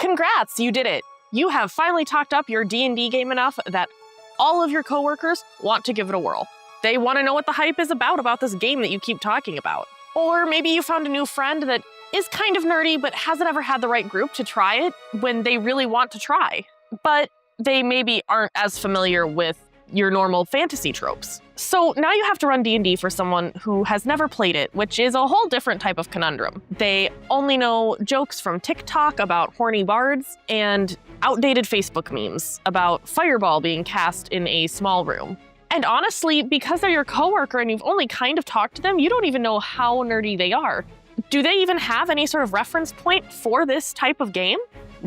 Congrats, you did it! You have finally talked up your D&D game enough that all of your coworkers want to give it a whirl. They want to know what the hype is about this game that you keep talking about. Or maybe you found a new friend that is kind of nerdy but hasn't ever had the right group to try it when they really want to try. But they maybe aren't as familiar with your normal fantasy tropes. So now you have to run D&D for someone who has never played it, which is a whole different type of conundrum. They only know jokes from TikTok about horny bards and outdated Facebook memes about Fireball being cast in a small room. And honestly, because they're your coworker and you've only kind of talked to them, you don't even know how nerdy they are. Do they even have any sort of reference point for this type of game?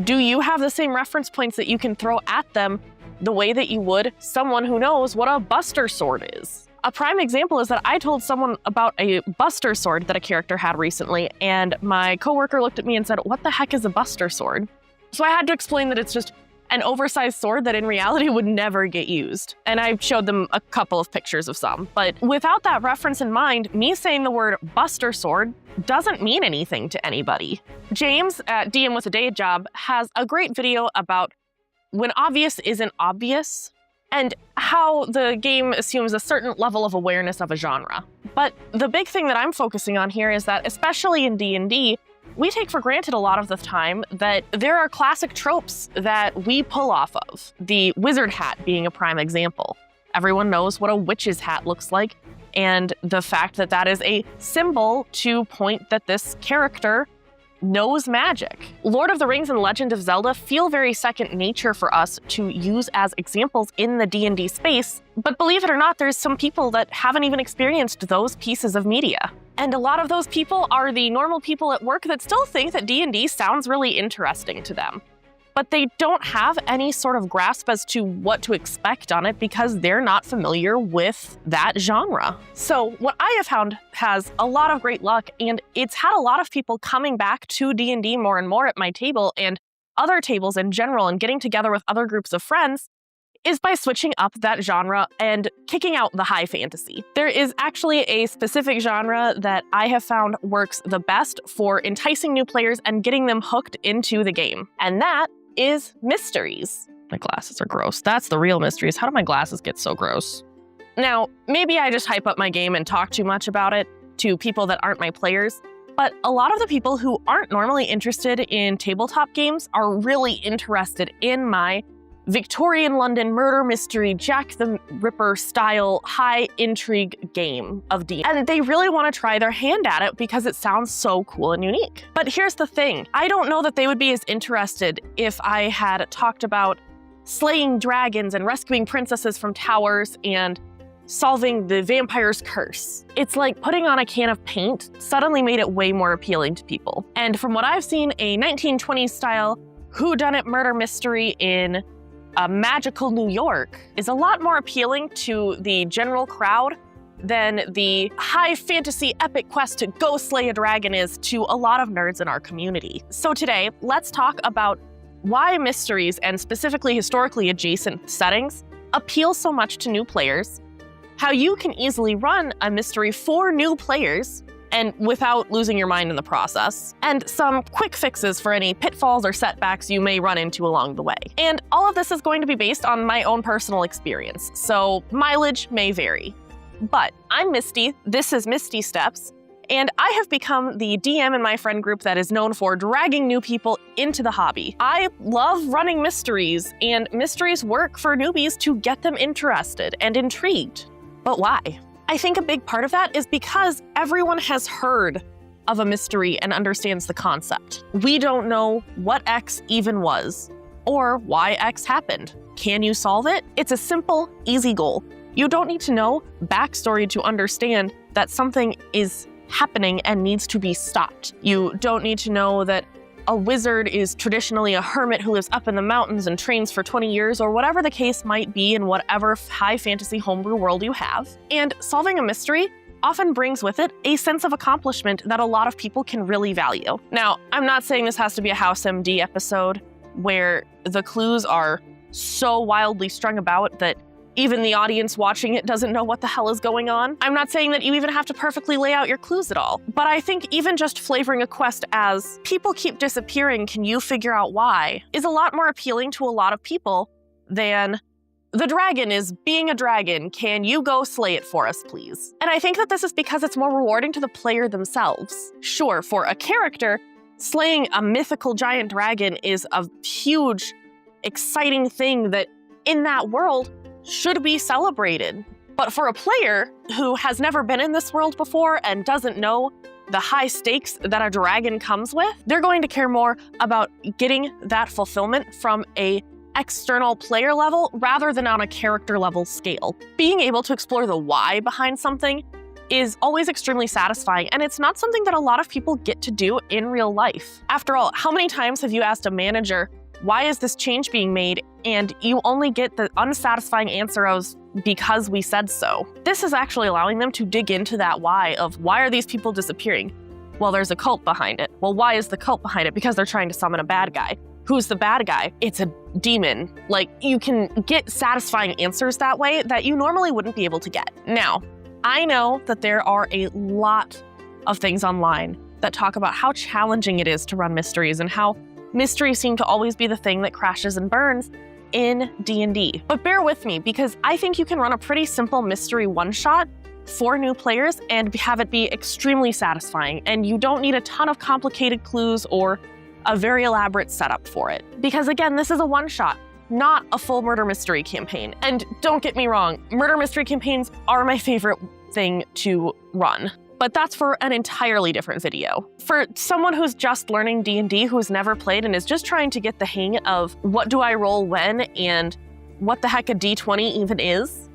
Do you have the same reference points that you can throw at them the way that you would someone who knows what a buster sword is? A prime example is that I told someone about a buster sword that a character had recently, and my coworker looked at me and said, "What the heck is a buster sword?" So I had to explain that it's just an oversized sword that in reality would never get used. And I showed them a couple of pictures of some. But without that reference in mind, me saying the word buster sword doesn't mean anything to anybody. James at DM with a Day Job has a great video about when obvious isn't obvious and how the game assumes a certain level of awareness of a genre. But the big thing that I'm focusing on here is that, especially in D&D, we take for granted a lot of the time that there are classic tropes that we pull off of, the wizard hat being a prime example. Everyone knows what a witch's hat looks like, and the fact that that is a symbol to point that this character knows magic. Lord of the Rings and Legend of Zelda feel very second nature for us to use as examples in the D&D space, but believe it or not, there's some people that haven't even experienced those pieces of media. And a lot of those people are the normal people at work that still think that D&D sounds really interesting to them. But they don't have any sort of grasp as to what to expect on it because they're not familiar with that genre. So what I have found has a lot of great luck, and it's had a lot of people coming back to D&D more and more at my table and other tables in general and getting together with other groups of friends, is by switching up that genre and kicking out the high fantasy. There is actually a specific genre that I have found works the best for enticing new players and getting them hooked into the game, and that is mysteries. My glasses are gross. That's the real mysteries. How do my glasses get so gross? Now, maybe I just hype up my game and talk too much about it to people that aren't my players, but a lot of the people who aren't normally interested in tabletop games are really interested in my Victorian London murder mystery, Jack the Ripper style high intrigue game of D&D. And they really want to try their hand at it because it sounds so cool and unique. But here's the thing, I don't know that they would be as interested if I had talked about slaying dragons and rescuing princesses from towers and solving the vampire's curse. It's like putting on a can of paint suddenly made it way more appealing to people. And from what I've seen, a 1920s style whodunit murder mystery in a magical New York is a lot more appealing to the general crowd than the high fantasy epic quest to go slay a dragon is to a lot of nerds in our community. So today, let's talk about why mysteries, and specifically historically adjacent settings, appeal so much to new players, how you can easily run a mystery for new players and without losing your mind in the process, and some quick fixes for any pitfalls or setbacks you may run into along the way. And all of this is going to be based on my own personal experience, so mileage may vary. But I'm Misty, this is Misty Steps, and I have become the DM in my friend group that is known for dragging new people into the hobby. I love running mysteries, and mysteries work for newbies to get them interested and intrigued. But why? I think a big part of that is because everyone has heard of a mystery and understands the concept. We don't know what X even was, or why X happened. Can you solve it? It's a simple, easy goal. You don't need to know backstory to understand that something is happening and needs to be stopped. You don't need to know that a wizard is traditionally a hermit who lives up in the mountains and trains for 20 years, or whatever the case might be in whatever high fantasy homebrew world you have. And solving a mystery often brings with it a sense of accomplishment that a lot of people can really value. Now, I'm not saying this has to be a House MD episode where the clues are so wildly strung about that even the audience watching it doesn't know what the hell is going on. I'm not saying that you even have to perfectly lay out your clues at all, but I think even just flavoring a quest as people keep disappearing, can you figure out why, is a lot more appealing to a lot of people than the dragon is being a dragon. Can you go slay it for us, please? And I think that this is because it's more rewarding to the player themselves. Sure, for a character, slaying a mythical giant dragon is a huge, exciting thing that in that world should be celebrated. But for a player who has never been in this world before and doesn't know the high stakes that a dragon comes with, they're going to care more about getting that fulfillment from a external player level rather than on a character level scale. Being able to explore the why behind something is always extremely satisfying, and it's not something that a lot of people get to do in real life. After all, how many times have you asked a manager, why is this change being made? And you only get the unsatisfying answer of, because we said so. This is actually allowing them to dig into that why of, why are these people disappearing? Well, there's a cult behind it. Well, why is the cult behind it? Because they're trying to summon a bad guy. Who's the bad guy? It's a demon. Like, you can get satisfying answers that way that you normally wouldn't be able to get. Now, I know that there are a lot of things online that talk about how challenging it is to run mysteries and how mysteries seem to always be the thing that crashes and burns in D&D. But bear with me, because I think you can run a pretty simple mystery one-shot for new players and have it be extremely satisfying, and you don't need a ton of complicated clues or a very elaborate setup for it. Because again, this is a one-shot, not a full murder mystery campaign. And don't get me wrong, murder mystery campaigns are my favorite thing to run. But that's for an entirely different video. For someone who's just learning D&D, who's never played and is just trying to get the hang of what do I roll when and what the heck a D20 even is,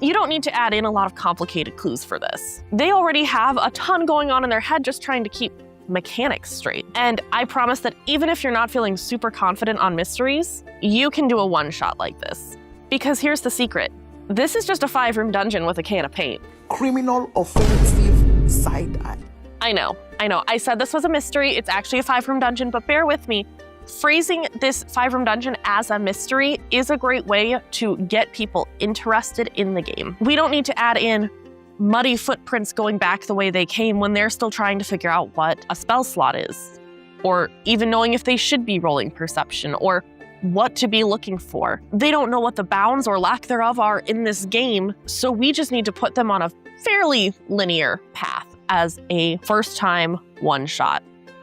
you don't need to add in a lot of complicated clues for this. They already have a ton going on in their head just trying to keep mechanics straight. And I promise that even if you're not feeling super confident on mysteries, you can do a one-shot like this. Because here's the secret. This is just a 5-room dungeon with a can of paint. Criminal offensive side eye. I know. I said this was a mystery. It's actually a 5-room dungeon, but bear with me. Phrasing this 5-room dungeon as a mystery is a great way to get people interested in the game. We don't need to add in muddy footprints going back the way they came when they're still trying to figure out what a spell slot is, or even knowing if they should be rolling perception, or what to be looking for. They don't know what the bounds or lack thereof are in this game, so we just need to put them on a fairly linear path as a first-time one-shot.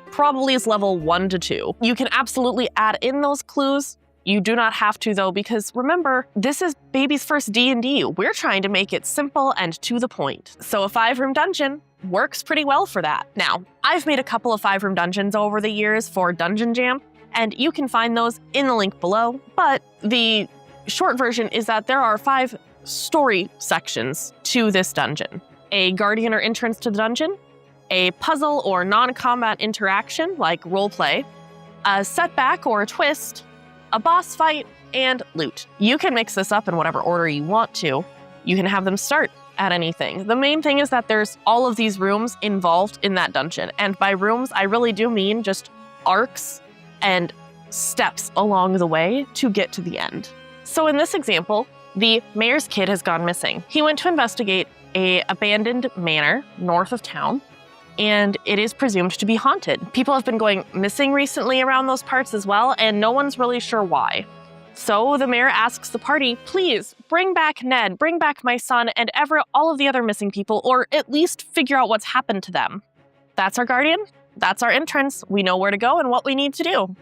Probably is level 1 to 2. You can absolutely add in those clues. You do not have to though, because remember, this is baby's first D&D. We're trying to make it simple and to the point. So a 5-room dungeon works pretty well for that. Now, I've made a couple of 5-room dungeons over the years for Dungeon Jam, and you can find those in the link below. But the short version is that there are 5 story sections to this dungeon. A guardian or entrance to the dungeon, a puzzle or non-combat interaction like roleplay, a setback or a twist, a boss fight, and loot. You can mix this up in whatever order you want to. You can have them start at anything. The main thing is that there's all of these rooms involved in that dungeon. And by rooms, I really do mean just arcs and steps along the way to get to the end. So in this example, the mayor's kid has gone missing. He went to investigate an abandoned manor north of town, and it is presumed to be haunted. People have been going missing recently around those parts as well, and no one's really sure why. So the mayor asks the party, please bring back Ned, bring back my son, and all of the other missing people, or at least figure out what's happened to them. That's our guardian, that's our entrance. We know where to go and what we need to do.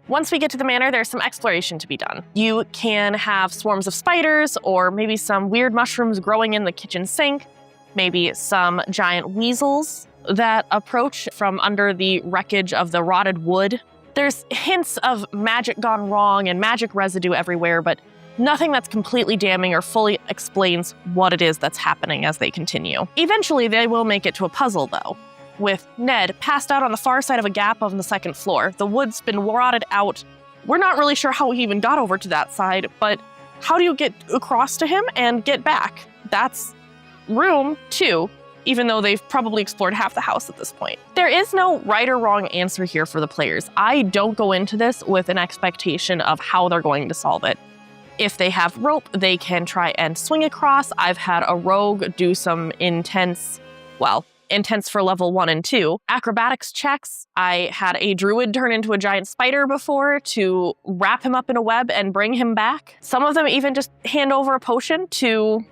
Once we get to the manor, there's some exploration to be done. You can have swarms of spiders, or maybe some weird mushrooms growing in the kitchen sink, maybe some giant weasels that approach from under the wreckage of the rotted wood. There's hints of magic gone wrong and magic residue everywhere, but nothing that's completely damning or fully explains what it is that's happening as they continue. Eventually, they will make it to a puzzle, though, with Ned passed out on the far side of a gap on the second floor. The wood's been rotted out. We're not really sure how he even got over to that side, but how do you get across to him and get back? That's room 2. Even though they've probably explored half the house at this point. There is no right or wrong answer here for the players. I don't go into this with an expectation of how they're going to solve it. If they have rope, they can try and swing across. I've had a rogue do some intense for level 1 and 2 acrobatics checks. I had a druid turn into a giant spider before to wrap him up in a web and bring him back. Some of them even just hand over a potion to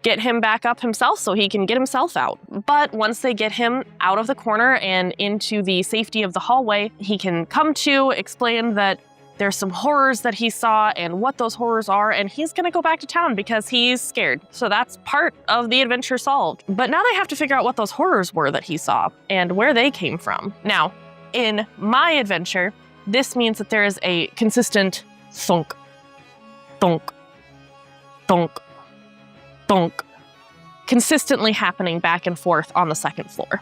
get him back up himself so he can get himself out. But once they get him out of the corner and into the safety of the hallway, he can come to, explain that there's some horrors that he saw and what those horrors are, and he's gonna go back to town because he's scared. So that's part of the adventure solved. But now they have to figure out what those horrors were that he saw and where they came from. Now, in my adventure, this means that there is a consistent thunk, thunk, thunk, thunk, consistently happening back and forth on the second floor.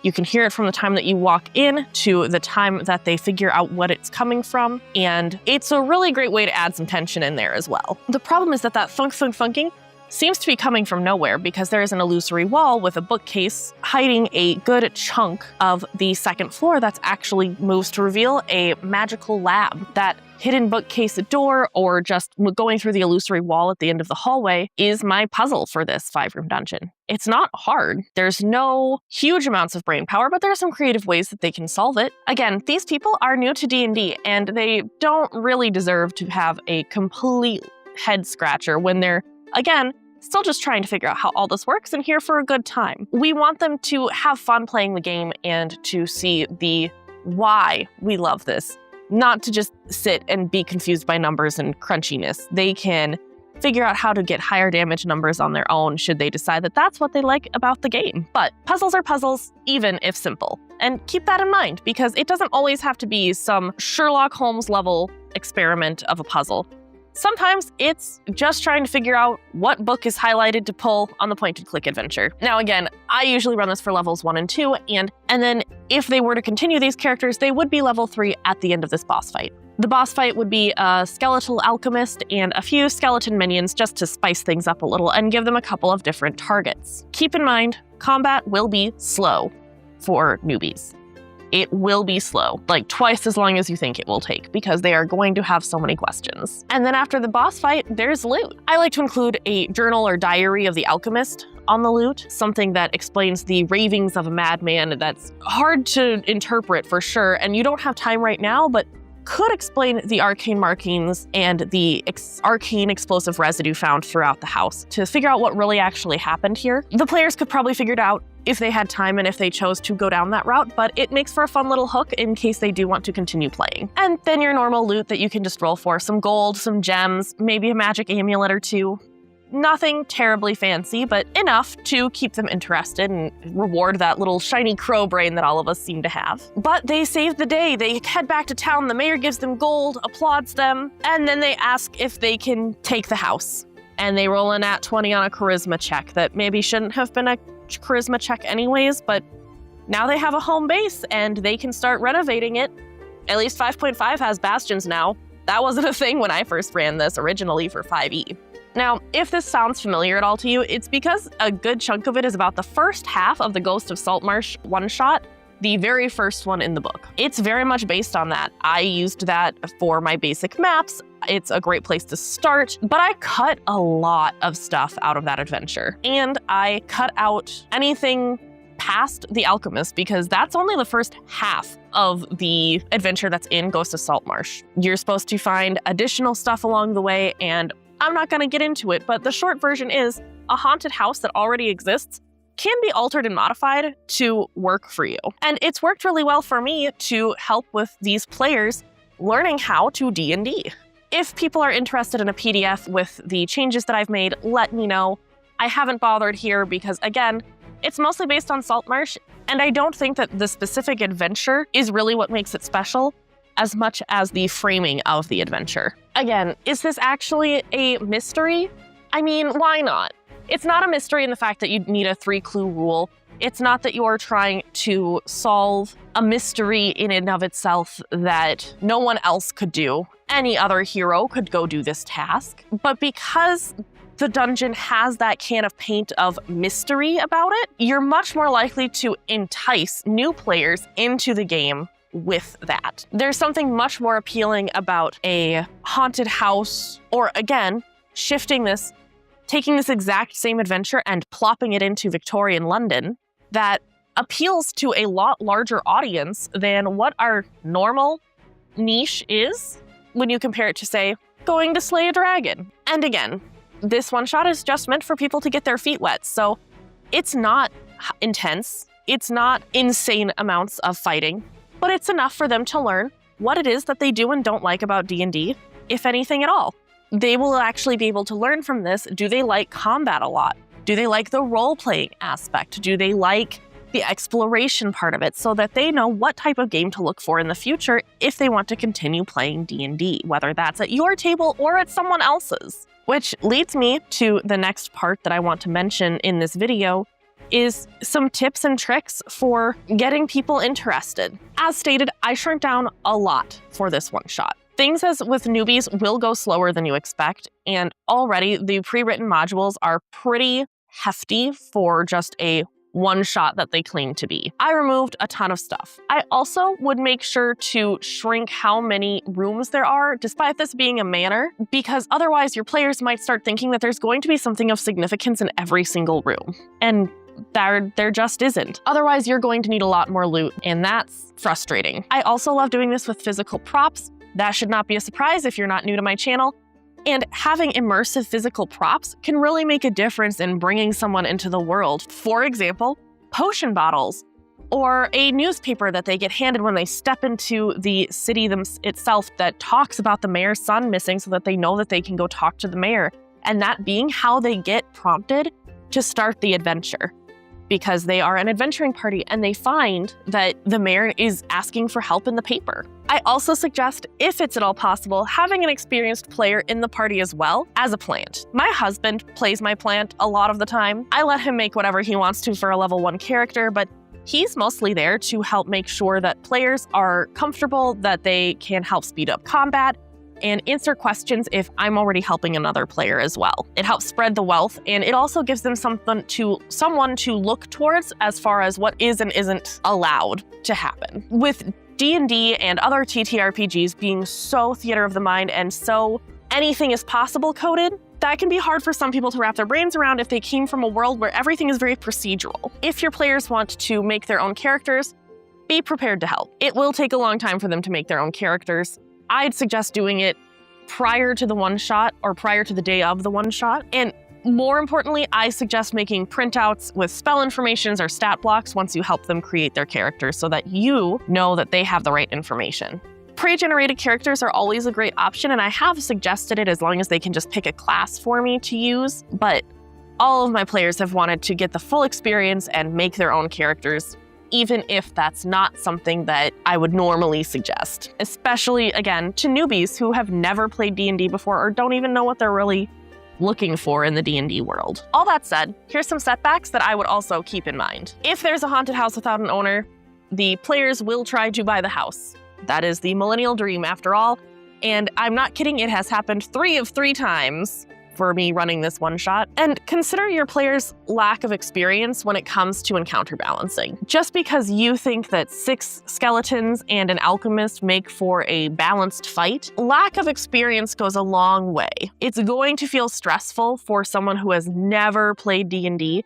You can hear it from the time that you walk in to the time that they figure out what it's coming from, and it's a really great way to add some tension in there as well. The problem is that thunk, thunk, thunking seems to be coming from nowhere because there is an illusory wall with a bookcase hiding a good chunk of the second floor that's actually moves to reveal a magical lab. That hidden bookcase door, or just going through the illusory wall at the end of the hallway, is my puzzle for this 5-room dungeon. It's not hard. There's no huge amounts of brain power, but there are some creative ways that they can solve it. Again, these people are new to D&D, and they don't really deserve to have a complete head scratcher when they're, again, still just trying to figure out how all this works and here for a good time. We want them to have fun playing the game and to see the why we love this, not to just sit and be confused by numbers and crunchiness. They can figure out how to get higher damage numbers on their own should they decide that that's what they like about the game. But puzzles are puzzles, even if simple. And keep that in mind, because it doesn't always have to be some Sherlock Holmes level experiment of a puzzle. Sometimes it's just trying to figure out what book is highlighted to pull on the point-and-click adventure. Now again, I usually run this for levels 1 and 2, and then if they were to continue these characters, they would be level 3 at the end of this boss fight. The boss fight would be a skeletal alchemist and a few skeleton minions just to spice things up a little and give them a couple of different targets. Keep in mind, combat will be slow for newbies. It will be slow, like twice as long as you think it will take, because they are going to have so many questions. And then after the boss fight, there's loot. I like to include a journal or diary of the alchemist on the loot, something that explains the ravings of a madman that's hard to interpret for sure, and you don't have time right now, but could explain the arcane markings and the arcane explosive residue found throughout the house to figure out what really actually happened here. The players could probably figure it out if they had time and if they chose to go down that route, but it makes for a fun little hook in case they do want to continue playing. And then your normal loot that you can just roll for, some gold, some gems, maybe a magic amulet or two. Nothing terribly fancy, but enough to keep them interested and reward that little shiny crow brain that all of us seem to have. But they save the day. They head back to town. The mayor gives them gold, applauds them, and then they ask if they can take the house. And they roll a nat 20 on a charisma check that maybe shouldn't have been a charisma check anyways, but now they have a home base and they can start renovating it. At least 5.5 has bastions now. That wasn't a thing when I first ran this originally for 5e. Now, if this sounds familiar at all to you, it's because a good chunk of it is about the first half of the Ghost of Saltmarsh one-shot, the very first one in the book. It's very much based on that. I used that for my basic maps. It's a great place to start, but I cut a lot of stuff out of that adventure. And I cut out anything past the alchemist because that's only the first half of the adventure that's in Ghost of Saltmarsh. You're supposed to find additional stuff along the way, and I'm not gonna get into it, but the short version is a haunted house that already exists can be altered and modified to work for you. And it's worked really well for me to help with these players learning how to D&D. If people are interested in a PDF with the changes that I've made, let me know. I haven't bothered here because, again, it's mostly based on Saltmarsh, and I don't think that the specific adventure is really what makes it special as much as the framing of the adventure. Again, is this actually a mystery? I mean, why not? It's not a mystery in the fact that you need a 3-clue rule. It's not that you're trying to solve a mystery in and of itself that no one else could do. Any other hero could go do this task. But because the dungeon has that can of paint of mystery about it, you're much more likely to entice new players into the game with that. There's something much more appealing about a haunted house, or again, shifting this, taking this exact same adventure and plopping it into Victorian London, that appeals to a lot larger audience than what our normal niche is when you compare it to, say, going to slay a dragon. And again, this one-shot is just meant for people to get their feet wet, so it's not intense, it's not insane amounts of fighting, but it's enough for them to learn what it is that they do and don't like about D&D, if anything at all. They will actually be able to learn from this. Do they like combat a lot? Do they like the role-playing aspect? Do they like the exploration part of it, so that they know what type of game to look for in the future if they want to continue playing D&D, whether that's at your table or at someone else's? Which leads me to the next part that I want to mention in this video, is some tips and tricks for getting people interested. As stated, I shrunk down a lot for this one shot. Things as with newbies will go slower than you expect, and already the pre-written modules are pretty hefty for just a one shot that they claim to be. I removed a ton of stuff. I also would make sure to shrink how many rooms there are, despite this being a manor, because otherwise your players might start thinking that there's going to be something of significance in every single room. And there just isn't. Otherwise, you're going to need a lot more loot, and that's frustrating. I also love doing this with physical props. That should not be a surprise if you're not new to my channel. And having immersive physical props can really make a difference in bringing someone into the world. For example, potion bottles, or a newspaper that they get handed when they step into the city itself that talks about the mayor's son missing, so that they know that they can go talk to the mayor. And that being how they get prompted to start the adventure, because they are an adventuring party and they find that the mayor is asking for help in the paper. I also suggest, if it's at all possible, having an experienced player in the party as well as a plant. My husband plays my plant a lot of the time. I let him make whatever he wants to for a level 1 character, but he's mostly there to help make sure that players are comfortable, that they can help speed up combat, and answer questions if I'm already helping another player as well. It helps spread the wealth, and it also gives them someone to look towards as far as what is and isn't allowed to happen. With D&D and other TTRPGs being so theater of the mind and so anything is possible coded, that can be hard for some people to wrap their brains around if they came from a world where everything is very procedural. If your players want to make their own characters, be prepared to help. It will take a long time for them to make their own characters. I'd suggest doing it prior to the one shot or prior to the day of the one shot. And more importantly, I suggest making printouts with spell informations or stat blocks once you help them create their characters, so that you know that they have the right information. Pre-generated characters are always a great option, and I have suggested it as long as they can just pick a class for me to use, but all of my players have wanted to get the full experience and make their own characters, even if that's not something that I would normally suggest. Especially, again, to newbies who have never played D&D before or don't even know what they're really looking for in the D&D world. All that said, here's some setbacks that I would also keep in mind. If there's a haunted house without an owner, the players will try to buy the house. That is the millennial dream after all, and I'm not kidding, it has happened 3 of 3 times for me running this one shot. And consider your players' lack of experience when it comes to encounter balancing. Just because you think that 6 skeletons and an alchemist make for a balanced fight, lack of experience goes a long way. It's going to feel stressful for someone who has never played D&D,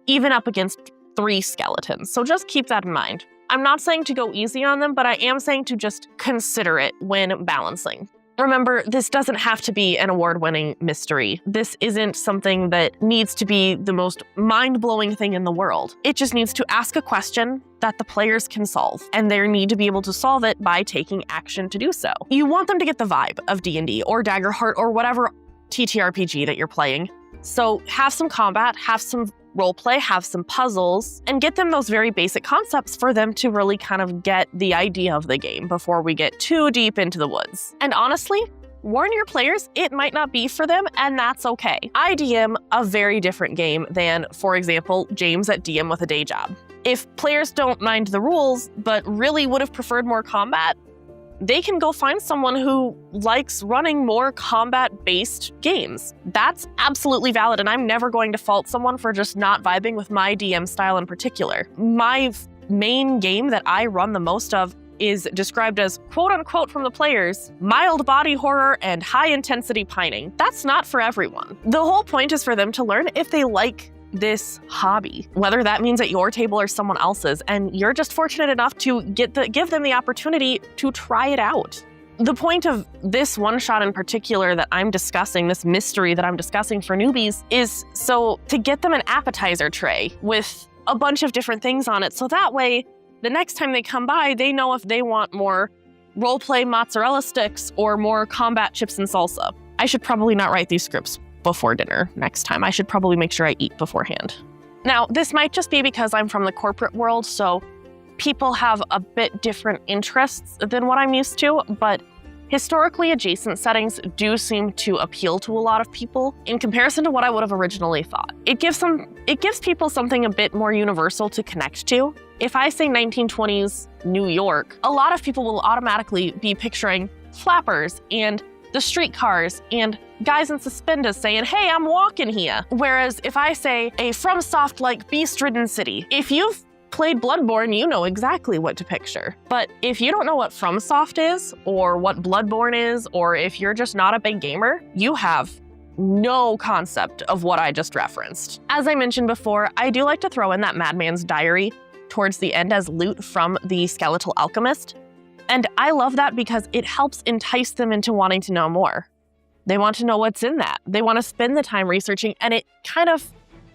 even up against 3 skeletons. So just keep that in mind. I'm not saying to go easy on them, but I am saying to just consider it when balancing. Remember, this doesn't have to be an award-winning mystery. This isn't something that needs to be the most mind-blowing thing in the world. It just needs to ask a question that the players can solve, and they need to be able to solve it by taking action to do so. You want them to get the vibe of D&D or Daggerheart or whatever TTRPG that you're playing. So have some combat, have some roleplay, have some puzzles, and get them those very basic concepts for them to really kind of get the idea of the game before we get too deep into the woods. And honestly, warn your players, it might not be for them, and that's okay. I DM a very different game than, for example, James at DM with a day job. If players don't mind the rules, but really would have preferred more combat, they can go find someone who likes running more combat-based games. That's absolutely valid, and I'm never going to fault someone for just not vibing with my DM style in particular. My main game that I run the most of is described as, quote unquote from the players, mild body horror and high intensity pining. That's not for everyone. The whole point is for them to learn if they like this hobby, whether that means at your table or someone else's, and you're just fortunate enough to give them the opportunity to try it out. The point of this one shot in particular that I'm discussing, this mystery that I'm discussing for newbies, is so to get them an appetizer tray with a bunch of different things on it, so that way the next time they come by, they know if they want more roleplay mozzarella sticks or more combat chips and salsa. I should probably not write these scripts before dinner next time. I should probably make sure I eat beforehand. Now, this might just be because I'm from the corporate world, so people have a bit different interests than what I'm used to, but historically adjacent settings do seem to appeal to a lot of people in comparison to what I would have originally thought. It gives people something a bit more universal to connect to. If I say 1920s New York, a lot of people will automatically be picturing flappers and the streetcars and guys in suspenders saying, hey, I'm walking here. Whereas if I say a FromSoft-like beast-ridden city, if you've played Bloodborne, you know exactly what to picture. But if you don't know what FromSoft is, or what Bloodborne is, or if you're just not a big gamer, you have no concept of what I just referenced. As I mentioned before, I do like to throw in that Madman's Diary towards the end as loot from the Skeletal Alchemist. And I love that because it helps entice them into wanting to know more. They want to know what's in that. They want to spend the time researching, and it kind of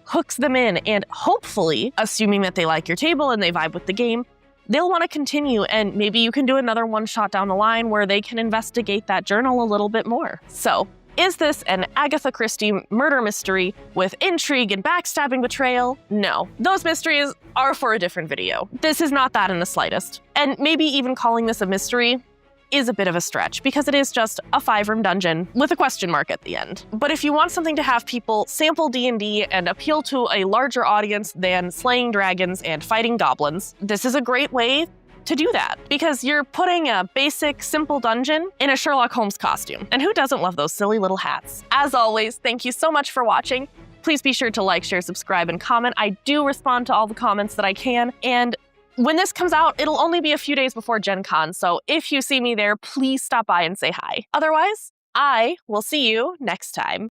hooks them in, and hopefully, assuming that they like your table and they vibe with the game, they'll want to continue, and maybe you can do another one shot down the line where they can investigate that journal a little bit more. So, is this an Agatha Christie murder mystery with intrigue and backstabbing betrayal? No. Those mysteries are for a different video. This is not that in the slightest. And maybe even calling this a mystery is a bit of a stretch because it is just a 5-room dungeon with a question mark at the end. But if you want something to have people sample D&D and appeal to a larger audience than slaying dragons and fighting goblins, this is a great way to do that because you're putting a basic, simple dungeon in a Sherlock Holmes costume. And who doesn't love those silly little hats? As always, thank you so much for watching. Please be sure to like, share, subscribe, and comment. I do respond to all the comments that I can, and when this comes out, it'll only be a few days before Gen Con, so if you see me there, please stop by and say hi. Otherwise, I will see you next time.